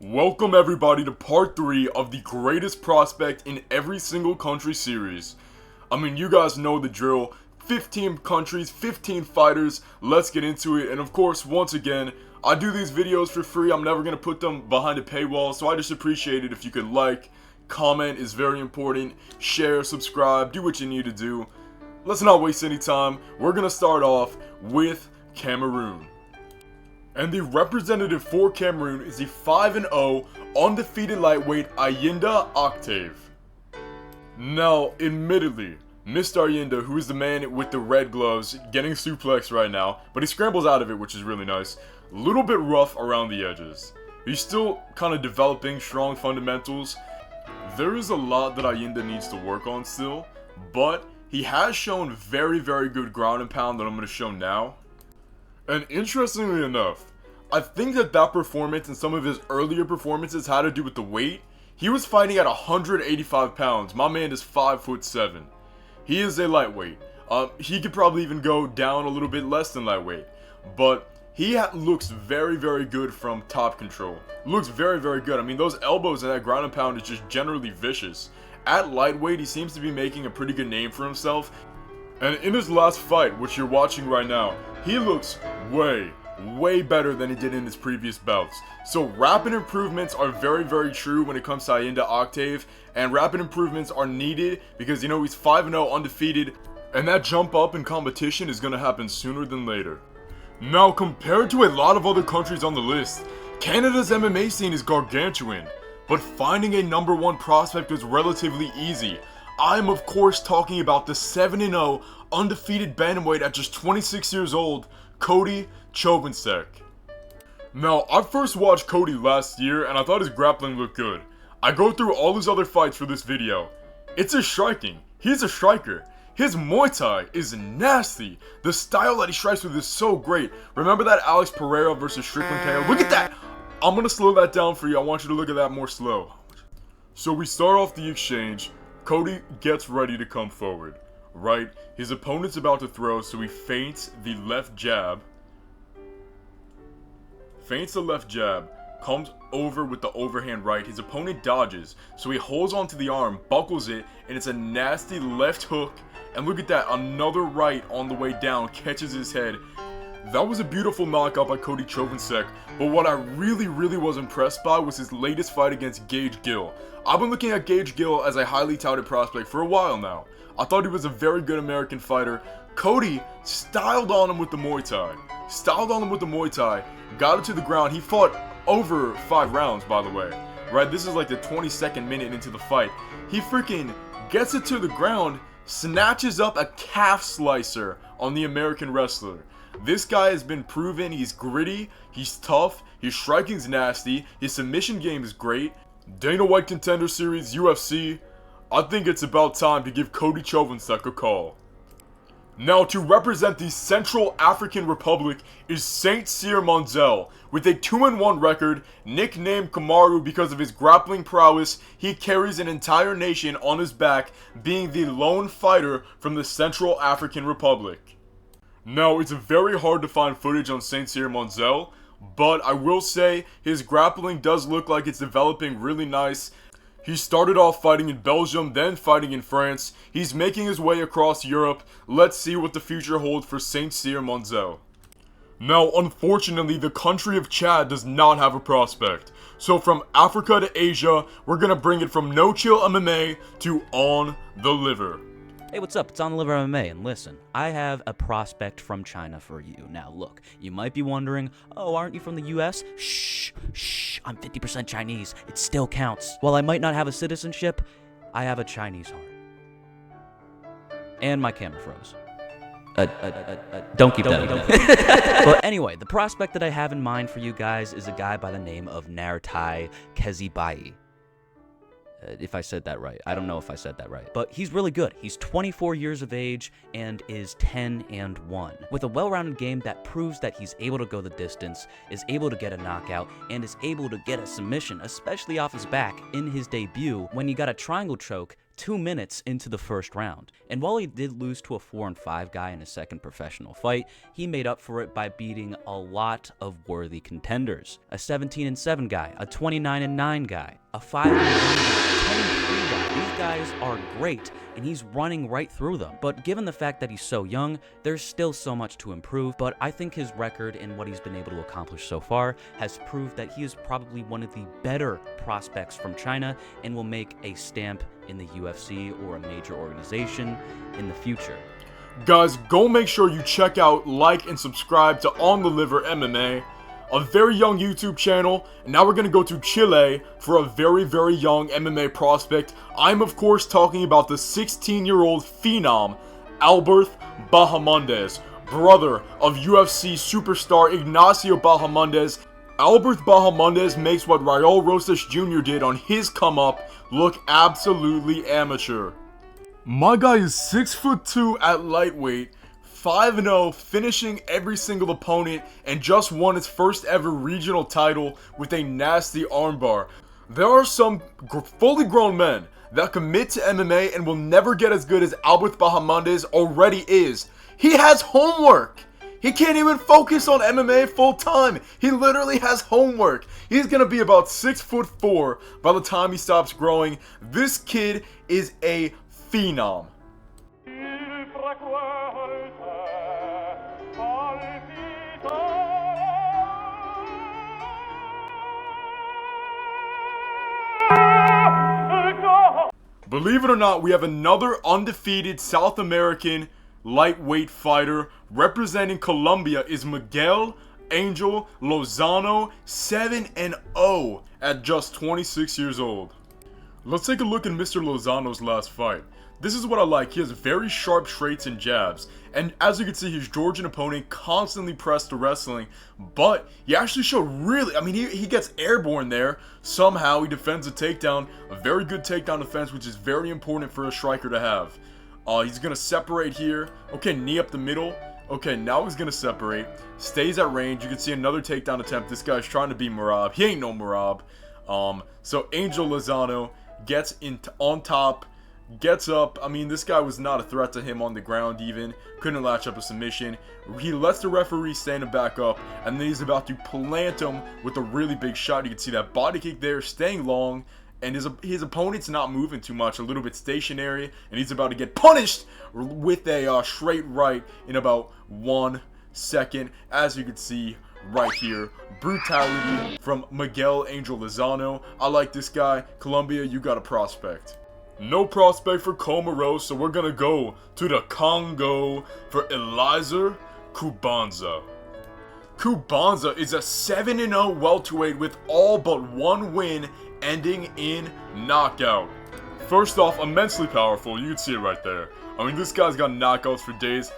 Welcome everybody to part 3 of the greatest prospect in every single country series. I mean, you guys know the drill. 15 countries, 15 fighters, let's get into it. And of course, once again, I do these videos for free. I'm never going to put them behind a paywall, so I just appreciate it if you could like, comment is very important, share, subscribe, do what you need to do. Let's not waste any time. We're going to start off with Cameroon. And the representative for Cameroon is the 5-0 undefeated lightweight Ayinda Octave. Now, admittedly, Mr. Ayinda, who is the man with the red gloves, getting suplexed right now, but he scrambles out of it, which is really nice. A little bit rough around the edges. He's still kind of developing strong fundamentals. There is a lot that Ayinda needs to work on still, but he has shown very, very good ground and pound that I'm going to show now. And interestingly enough, I think that performance and some of his earlier performances had to do with the weight. He was fighting at 185 pounds. My man is 5'7". He is a lightweight. He could probably even go down a little bit less than lightweight. But he looks very, very good from top control. Looks very, very good. I mean, those elbows and that ground and pound is just generally vicious. At lightweight, he seems to be making a pretty good name for himself. And in his last fight, which you're watching right now, he looks way better than he did in his previous bouts. So rapid improvements are very, very true when it comes to Ayinda Octave, and rapid improvements are needed because, you know, he's 5-0 undefeated, and that jump up in competition is going to happen sooner than later. Now, compared to a lot of other countries on the list, Canada's MMA scene is gargantuan, but finding a number 1 prospect is relatively easy. I'm of course talking about the 7-0 undefeated bantamweight at just 26 years old, Cody Chovancek. Now, I first watched Cody last year and I thought his grappling looked good. I go through all his other fights for this video. It's his striking. He's a striker. His Muay Thai is nasty. The style that he strikes with is so great. Remember that Alex Pereira versus Strickland KO? Look at that! I'm gonna slow that down for you. I want you to look at that more slow. So we start off the exchange. Cody gets ready to come forward, right? His opponent's about to throw, so he feints the left jab. Feints the left jab, comes over with the overhand right. His opponent dodges, so he holds onto the arm, buckles it, and it's a nasty left hook. And look at that, another right on the way down, catches his head. That was a beautiful knockout by Cody Chovancek, but what I really was impressed by was his latest fight against Gage Gill. I've been looking at Gage Gill as a highly touted prospect for a while now. I thought he was a very good American fighter. Cody styled on him with the Muay Thai. Got it to the ground. He fought over 5 rounds, by the way. Right, this is like the 22nd minute into the fight. He freaking gets it to the ground, snatches up a calf slicer on the American wrestler. This guy has been proven. He's gritty, he's tough, his striking's nasty, his submission game is great. Dana White Contender Series, UFC, I think it's about time to give Cody Chovancek a call. Now, to represent the Central African Republic is Saint Cyr Monzale. With a 2-1 record, nicknamed Comoros because of his grappling prowess, he carries an entire nation on his back, being the lone fighter from the Central African Republic. Now, it's very hard to find footage on Saint Cyr Monzale, but I will say his grappling does look like it's developing really nice. He started off fighting in Belgium, then fighting in France. He's making his way across Europe. Let's see what the future holds for Saint Cyr Monzale. Now, unfortunately, the country of Chad does not have a prospect. So from Africa to Asia, we're gonna bring it from No Chill MMA to On the Liver. Hey, what's up? It's On the Liver MMA, and listen, I have a prospect from China for you. Now, look, you might be wondering, oh, aren't you from the US? Shh, I'm 50% Chinese. It still counts. While I might not have a citizenship, I have a Chinese heart. And my camera froze. Don't keep that. But anyway, the prospect that I have in mind for you guys is a guy by the name of Nartai Kezibai. If I said that right. I don't know if I said that right. But he's really good. He's 24 years of age and is 10-1. With a well-rounded game that proves that he's able to go the distance, is able to get a knockout, and is able to get a submission, especially off his back in his debut when he got a triangle choke 2 minutes into the first round. And while he did lose to a 4-5 guy in his second professional fight, he made up for it by beating a lot of worthy contenders. A 17-7 guy, a 29-9 guy, a 5-1 guy, a 10-3 guy. These guys are great, and he's running right through them. But given the fact that he's so young, there's still so much to improve, but I think his record and what he's been able to accomplish so far has proved that he is probably one of the better prospects from China and will make a stamp in the UFC or a major organization in the future. Guys, go make sure you check out, like, and subscribe to On the Liver MMA, a very young YouTube channel. And now we're going to go to Chile for a very, very young MMA prospect. I'm, of course, talking about the 16-year-old phenom, Alberth Bahamondes, brother of UFC superstar Ignacio Bahamondes. Alberth Bahamondes makes what Raul Rosas Jr. did on his come-up look absolutely amateur. My guy is 6'2" at lightweight, 5-0, finishing every single opponent, and just won his first ever regional title with a nasty armbar. There are some fully grown men that commit to MMA and will never get as good as Alberth Bahamondes already is. He has homework. He can't even focus on MMA full time. He literally has homework. He's gonna be about 6'4" by the time he stops growing. This kid is a phenom. Believe it or not, we have another undefeated South American lightweight fighter. Representing Colombia is Miguel Angel Lozano, 7-0 at just 26 years old. Let's take a look at Mr. Lozano's last fight. This is what I like. He has very sharp straights and jabs. And as you can see, his Georgian opponent constantly pressed the wrestling. But he actually showed really, he gets airborne there. Somehow he defends a takedown. A very good takedown defense, which is very important for a striker to have. He's going to separate here. Okay, knee up the middle. Okay, now he's going to separate. Stays at range. You can see another takedown attempt. This guy's trying to be Marab. He ain't no Marab. So Angel Lozano gets on top. Gets up. This guy was not a threat to him on the ground even. Couldn't latch up a submission. He lets the referee stand him back up. And then he's about to plant him with a really big shot. You can see that body kick there, staying long. And his opponent's not moving too much, a little bit stationary, and he's about to get punished with a straight right in about 1 second. As you can see right here, brutality from Miguel Angel Lozano. I like this guy. Colombia, you got a prospect. No prospect for Comoros, so we're gonna go to the Congo for Eliezer Kubanza. Kubanza is a 7-0 welterweight with all but one win, ending in knockout. First off, immensely powerful. You can see it right there. This guy's got knockouts for days.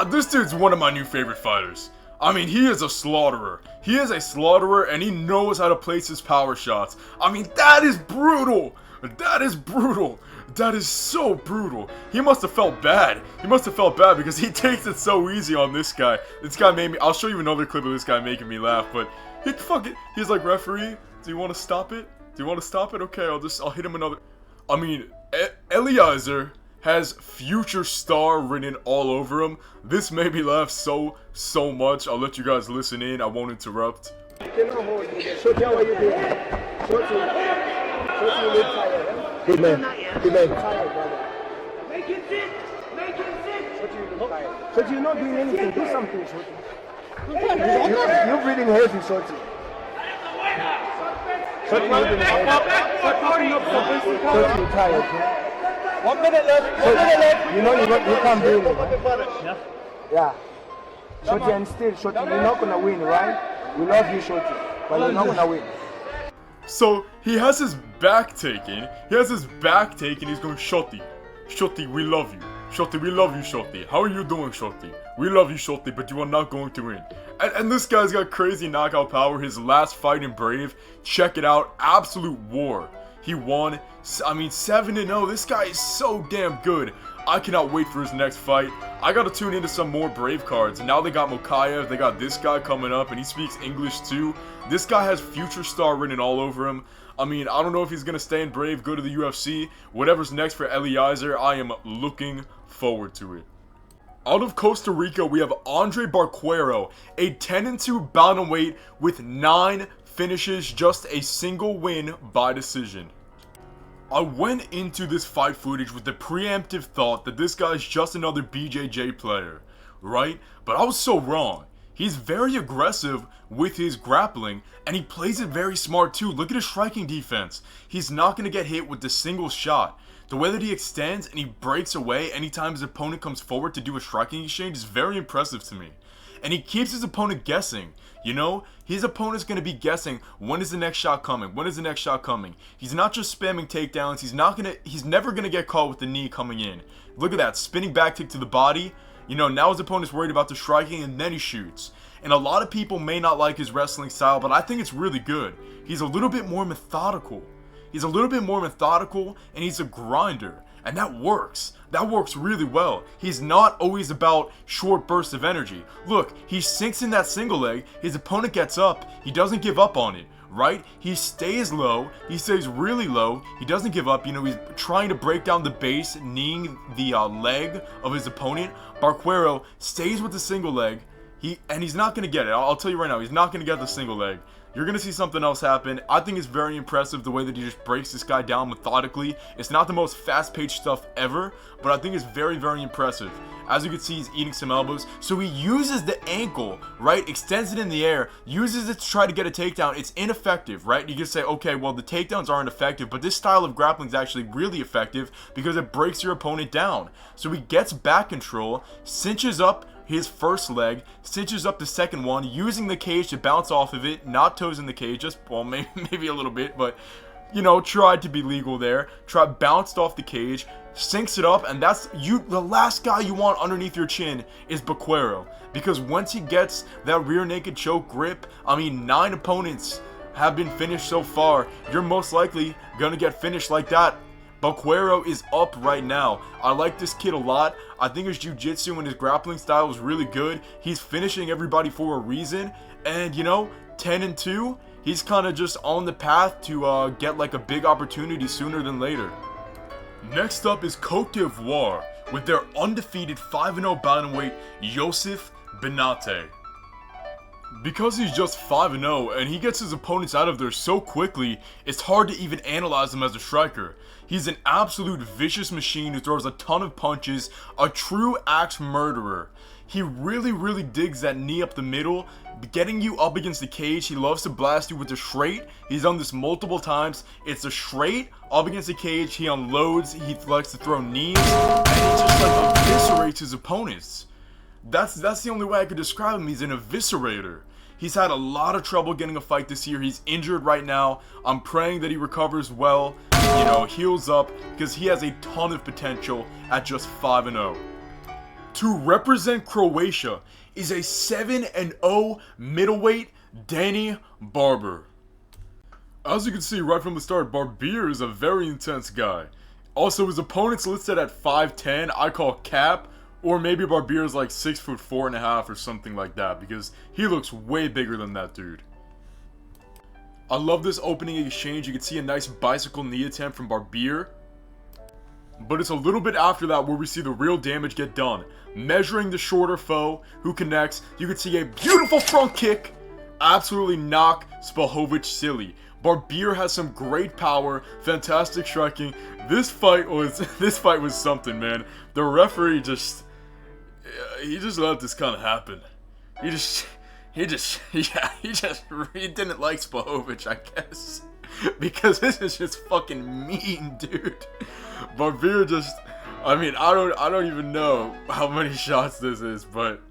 This dude's one of my new favorite fighters. He is a slaughterer. He is a slaughterer, and he knows how to place his power shots. That is brutal. That is brutal. That is so brutal. He must have felt bad. He must have felt bad because he takes it so easy on this guy. This guy made me... I'll show you another clip of this guy making me laugh, but he's like, referee, do you want to stop it? Do you want to stop it? Okay, I'll hit him another... Eliezer has future star written all over him. This made me laugh so much. I'll let you guys listen in. I won't interrupt. Good man. Make it sit. Shorty, you're not doing anything. Do something, Shorty. You're breathing heavy, Shorty. Shorty, you're tired. 1 minute left. You know you can't do it. Yeah. Shorty, and still, Shorty, you're not gonna win, right? We love you, Shorty, but you're not gonna win. So he has his back taken. He's going, Shorty, we love you. Shorty, we love you, Shorty. How are you doing, Shorty? We love you, Shorty, but you are not going to win. And this guy's got crazy knockout power. His last fight in Brave, check it out, absolute war. He won. 7-0. This guy is so damn good. I cannot wait for his next fight. I gotta tune into some more Brave cards. Now they got Mokaev, they got this guy coming up, and he speaks English too. This guy has future star written all over him. I mean, I don't know if he's gonna stay in Brave, go to the UFC. Whatever's next for Eliezer, I am looking forward to it. Out of Costa Rica, we have Andre Barquero, a 10-2 bantamweight with 9 finishes, just a single win by decision. I went into this fight footage with the preemptive thought that this guy's just another BJJ player, right? But I was so wrong. He's very aggressive with his grappling, and he plays it very smart too. Look at his striking defense. He's not going to get hit with the single shot. The way that he extends and he breaks away anytime his opponent comes forward to do a striking exchange is very impressive to me. And he keeps his opponent guessing. You know, his opponent's going to be guessing, when is the next shot coming? When is the next shot coming? He's not just spamming takedowns. He's never going to get caught with the knee coming in. Look at that, spinning back kick to the body. You know, now his opponent's worried about the striking and then he shoots. And a lot of people may not like his wrestling style, but I think it's really good. He's a little bit more methodical. And he's a grinder. And that works. That works really well. He's not always about short bursts of energy. Look, he sinks in that single leg, his opponent gets up, he doesn't give up on it, right? He stays low, he stays really low, he doesn't give up, you know, he's trying to break down the base, kneeing the leg of his opponent. Barquero stays with the single leg, he's not going to get it. I'll tell you right now, he's not going to get the single leg. You're going to see something else happen. I think it's very impressive the way that he just breaks this guy down methodically. It's not the most fast-paced stuff ever, but I think it's very, very impressive. As you can see, he's eating some elbows. So he uses the ankle, right? Extends it in the air, uses it to try to get a takedown. It's ineffective, right? You can say, okay, well, the takedowns aren't effective, but this style of grappling is actually really effective because it breaks your opponent down. So he gets back control, cinches up his first leg, cinches up the second one, using the cage to bounce off of it, not toes in the cage, just, well, maybe a little bit, but, you know, tried to be legal there, bounced off the cage, sinks it up, and the last guy you want underneath your chin is Barquero, because once he gets that rear naked choke grip, I mean, 9 opponents have been finished so far, you're most likely gonna get finished like that. Barquero is up right now. I like this kid a lot. I think his jiu-jitsu and his grappling style is really good. He's finishing everybody for a reason. And, you know, 10-2, he's kind of just on the path to get like a big opportunity sooner than later. Next up is Cote d'Ivoire with their undefeated 5-0 bantamweight Youssouf Binate. Because he's just 5-0 and he gets his opponents out of there so quickly, it's hard to even analyze him as a striker. He's an absolute vicious machine who throws a ton of punches, a true axe murderer. He really digs that knee up the middle, getting you up against the cage. He loves to blast you with the straight. He's done this multiple times. It's a straight up against the cage. He unloads. He likes to throw knees, and he just like eviscerates his opponents. That's the only way I could describe him. He's an eviscerator. He's had a lot of trouble getting a fight this year. He's injured right now. I'm praying that he recovers well, you know, heals up, because he has a ton of potential at just 5-0. To represent Croatia is a 7-0 middleweight Danny Barber. As you can see right from the start, Barber is a very intense guy. Also, his opponent's listed at 5'10", I call cap. Or maybe Barber is like 6'4.5" or something like that, because he looks way bigger than that dude. I love this opening exchange. You can see a nice bicycle knee attempt from Barber. But it's a little bit after that where we see the real damage get done. Measuring the shorter foe who connects. You can see a beautiful front kick absolutely knock Spahovic silly. Barber has some great power, fantastic striking. This fight was something, man. The referee just let this kind of happen. He didn't like Spahovic, I guess, because this is just fucking mean, dude. Barber just, I mean, I don't even know how many shots this is, but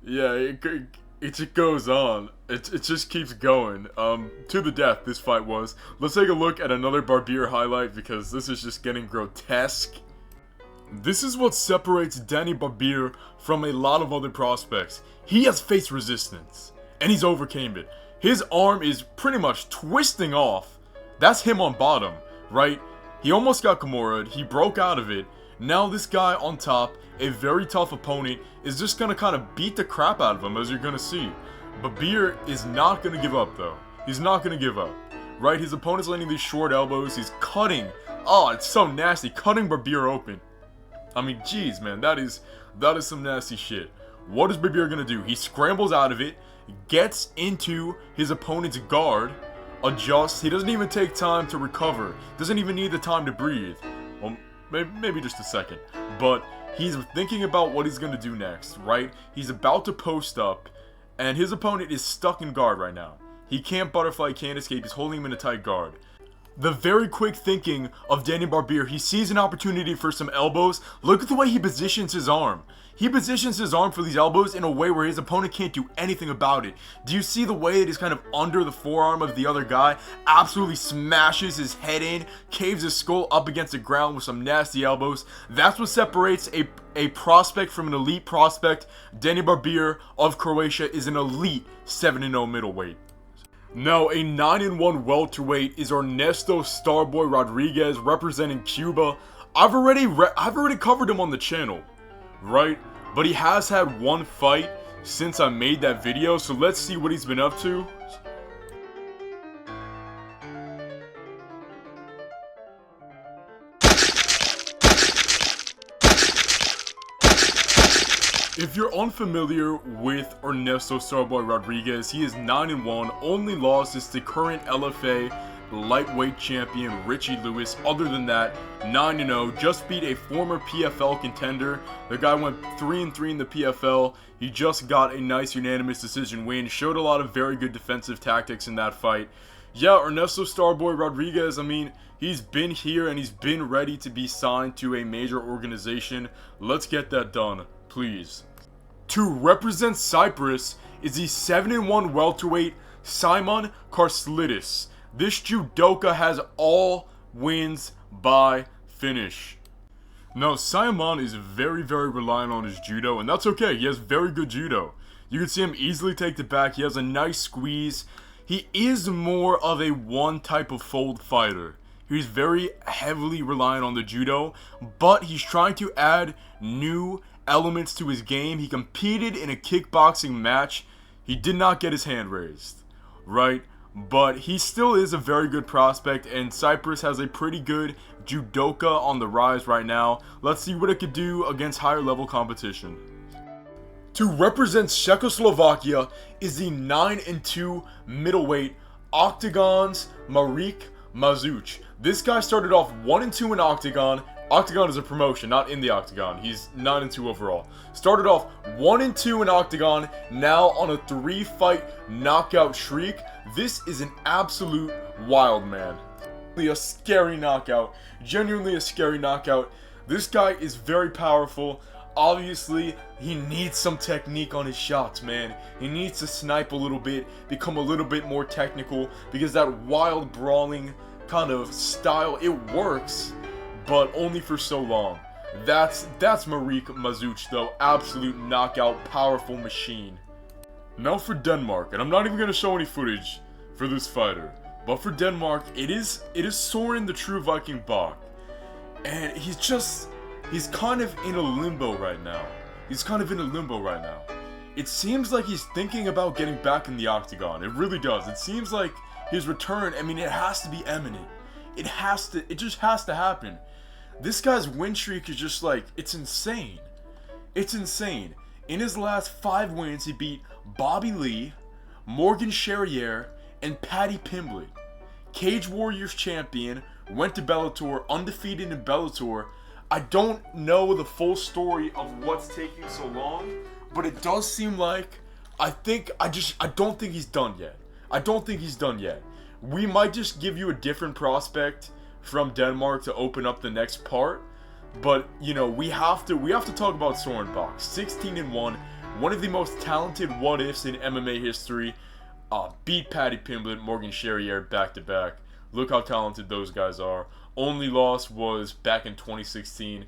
yeah, it just goes on. It just keeps going. To the death, this fight was. Let's take a look at another Barber highlight, because this is just getting grotesque. This is what separates Danny Barber from a lot of other prospects. He has faced resistance, and he's overcame it. His arm is pretty much twisting off. That's him on bottom, right? He almost got Comoros. He broke out of it. Now this guy on top, a very tough opponent, is just going to kind of beat the crap out of him, as you're going to see. Babir is not going to give up, though. He's not going to give up. Right? His opponent's landing these short elbows. He's cutting. Oh, it's so nasty. Cutting Babir open. I mean, jeez, man. That is some nasty shit. What is Babir going to do? He scrambles out of it, gets into his opponent's guard, adjusts. He doesn't even take time to recover. Doesn't even need the time to breathe. Well, maybe just a second. But he's thinking about what he's going to do next, right? He's about to post up, and his opponent is stuck in guard right now. He can't butterfly, can't escape. He's holding him in a tight guard. The very quick thinking of Daniel Babir, he sees an opportunity for some elbows. Look at the way he positions his arm. He positions his arm for these elbows in a way where his opponent can't do anything about it. Do you see the way it is kind of under the forearm of the other guy? Absolutely smashes his head in, caves his skull up against the ground with some nasty elbows. That's what separates a prospect from an elite prospect. Daniel Babir of Croatia is an elite 7-0 middleweight. Now, a 9-1 welterweight is Ernesto Starboy Rodriguez representing Cuba. I've already covered him on the channel, right? But he has had one fight since I made that video, so let's see what he's been up to. If you're unfamiliar with Ernesto Starboy Rodriguez, he is 9-1. Only loss is to current LFA lightweight champion Richie Lewis. Other than that, 9-0. Just beat a former PFL contender. The guy went 3-3 in the PFL. He just got a nice unanimous decision win. Showed a lot of very good defensive tactics in that fight. Yeah, Ernesto Starboy Rodriguez, I mean, he's been here and he's been ready to be signed to a major organization. Let's get that done, please. To represent Cyprus is the 7-1 welterweight Simeon Karslidis. This judoka has all wins by finish. Now, Simeon is very, very reliant on his judo, and that's okay. He has very good judo. You can see him easily take the back. He has a nice squeeze. He is more of a one type of fold fighter. He's very heavily reliant on the judo, but he's trying to add new elements to his game. He competed in a kickboxing match. He did not get his hand raised, right? But he still is a very good prospect, and Cyprus has a pretty good judoka on the rise right now. Let's see what it could do against higher level competition. To represent Czechoslovakia is the 9-2 middleweight Octagon's Marek Mazuch. This guy started off 1-2 in Octagon. Octagon is a promotion, not in the Octagon. He's 9-2 overall. Started off 1-2 in Octagon, now on a 3-fight knockout streak. This is an absolute wild man. A scary knockout. Genuinely a scary knockout. This guy is very powerful. Obviously, he needs some technique on his shots, man. He needs to snipe a little bit, become a little bit more technical, because that wild brawling kind of style, it works, but only for so long. That's Marek Mazuch, though. Absolute knockout, powerful machine. Now for Denmark, and I'm not even going to show any footage for this fighter, but for Denmark, it is Soren the True Viking Bak. And he's kind of in a limbo right now. It seems like he's thinking about getting back in the Octagon. It really does. It seems like his return, I mean, it has to be imminent. It just has to happen. This guy's win streak is just like, it's insane. It's insane. In his last 5 wins, he beat Bobby Lee, Morgan Charrier, and Paddy Pimblett. Cage Warriors champion, went to Bellator, undefeated in Bellator. I don't know the full story of what's taking so long, but it does seem like, I don't think he's done yet. We might just give you a different prospect from Denmark to open up the next part, but you know, we have to talk about Soren Bak. 16-1, one of the most talented what-ifs in MMA history. Beat Paddy Pimblett, Morgan Charrier back to back. Look how talented those guys are. Only loss was back in 2016.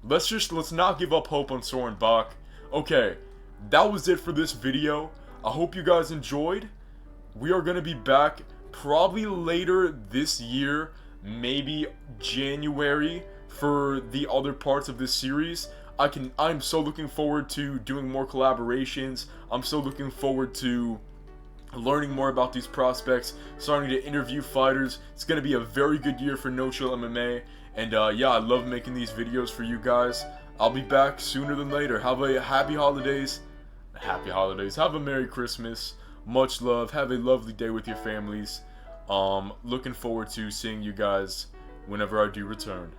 Let's not give up hope on Soren Bak. Okay, that was it for this video. I hope you guys enjoyed. We are going to be back probably later this year, maybe January, for the other parts of this series. I'm so looking forward to doing more collaborations. I'm so looking forward to learning more about these prospects, starting to interview fighters. It's going to be a very good year for No Chill MMA. And yeah, I love making these videos for you guys. I'll be back sooner than later. Have a happy holidays. Have a Merry Christmas. Much love. Have a lovely day with your families. Looking forward to seeing you guys whenever I do return.